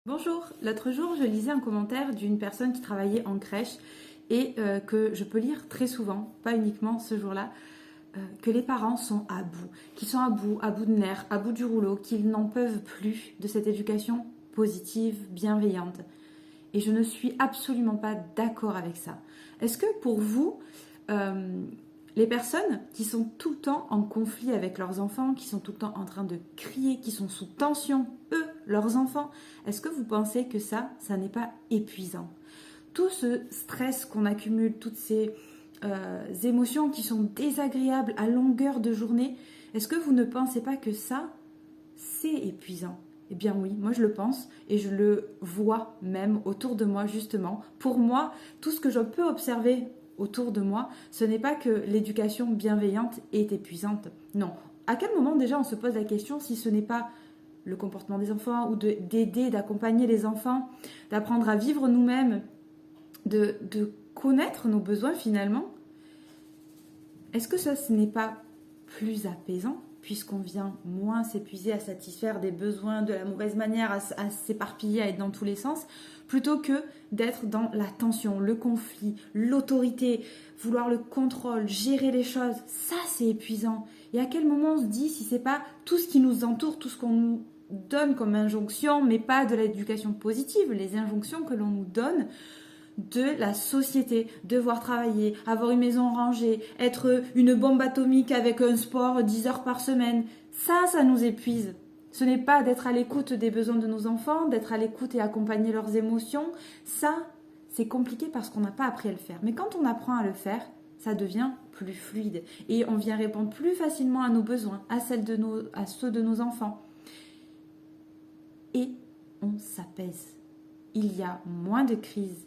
Bonjour, l'autre jour je lisais un commentaire d'une personne qui travaillait en crèche et que je peux lire très souvent, pas uniquement ce jour-là, que les parents sont à bout, qu'ils sont à bout de nerfs, à bout du rouleau, qu'ils n'en peuvent plus de cette éducation positive, bienveillante. Et je ne suis absolument pas d'accord avec ça. Est-ce que pour vous, euh, les personnes qui sont tout le temps en conflit avec leurs enfants, qui sont tout le temps en train de crier, qui sont sous tension, eux, leurs enfants, est-ce que vous pensez que ça n'est pas épuisant? Tout ce stress qu'on accumule, toutes ces émotions qui sont désagréables à longueur de journée, est-ce que vous ne pensez pas que ça, c'est épuisant? Eh bien oui, moi je le pense et je le vois même autour de moi justement. Pour moi, tout ce que je peux observer autour de moi, ce n'est pas que l'éducation bienveillante est épuisante. Non. À quel moment déjà on se pose la question si ce n'est pas le comportement des enfants ou d'aider, d'accompagner les enfants, d'apprendre à vivre nous-mêmes, de connaître nos besoins finalement? Est-ce que ça, ce n'est pas plus apaisant puisqu'on vient moins s'épuiser à satisfaire des besoins de la mauvaise manière, à s'éparpiller, à être dans tous les sens, plutôt que d'être dans la tension, le conflit, l'autorité, vouloir le contrôle, gérer les choses? Ça, c'est épuisant. Et à quel moment on se dit si c'est pas tout ce qui nous entoure, tout ce qu'on nous donne comme injonction, mais pas de l'éducation positive, les injonctions que l'on nous donne de la société, devoir travailler, avoir une maison rangée, être une bombe atomique avec un sport 10 heures par semaine, ça nous épuise. Ce n'est pas d'être à l'écoute des besoins de nos enfants, d'être à l'écoute et accompagner leurs émotions. Ça, c'est compliqué parce qu'on n'a pas appris à le faire. Mais quand on apprend à le faire, ça devient plus fluide et on vient répondre plus facilement à nos besoins, à ceux de nos enfants. Et on s'apaise. Il y a moins de crises,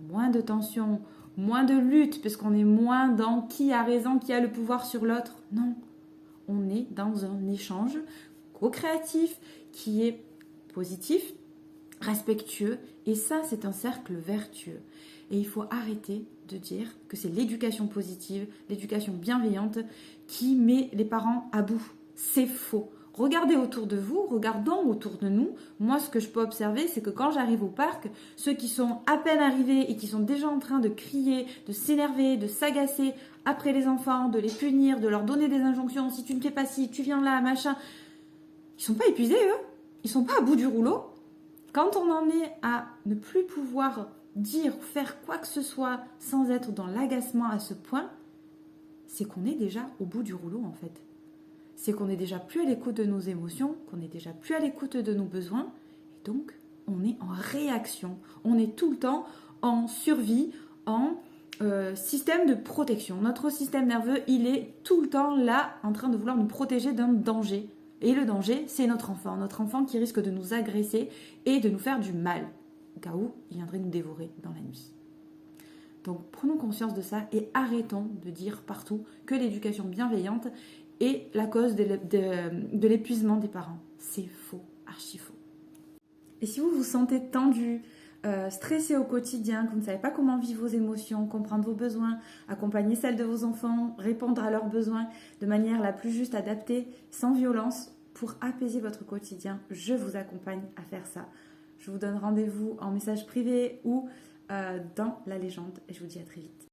moins de tension, moins de lutte, parce qu'on est moins dans qui a raison, qui a le pouvoir sur l'autre. Non, on est dans un échange co-créatif qui est positif, respectueux, et ça, c'est un cercle vertueux. Et il faut arrêter de dire que c'est l'éducation positive, l'éducation bienveillante qui met les parents à bout. C'est faux. Regardez autour de vous, regardons autour de nous. Moi, ce que je peux observer, c'est que quand j'arrive au parc, ceux qui sont à peine arrivés et qui sont déjà en train de crier, de s'énerver, de s'agacer après les enfants, de les punir, de leur donner des injonctions, si tu ne fais pas ci, tu viens là, machin, ils sont pas épuisés, eux. Ils sont pas à bout du rouleau. Quand on en est à ne plus pouvoir dire ou faire quoi que ce soit sans être dans l'agacement à ce point, c'est qu'on est déjà au bout du rouleau en fait. C'est qu'on n'est déjà plus à l'écoute de nos émotions, qu'on n'est déjà plus à l'écoute de nos besoins, et donc on est en réaction. On est tout le temps en survie, en système de protection. Notre système nerveux, il est tout le temps là en train de vouloir nous protéger d'un danger. Et le danger, c'est notre enfant qui risque de nous agresser et de nous faire du mal, au cas où il viendrait nous dévorer dans la nuit. Donc prenons conscience de ça et arrêtons de dire partout que l'éducation bienveillante est la cause de l'épuisement des parents. C'est faux, archi faux. Et si vous vous sentez tendu, stressé au quotidien, que vous ne savez pas comment vivre vos émotions, comprendre vos besoins, accompagner celles de vos enfants, répondre à leurs besoins de manière la plus juste, adaptée, sans violence, pour apaiser votre quotidien, je vous accompagne à faire ça. Je vous donne rendez-vous en message privé ou dans la légende et je vous dis à très vite.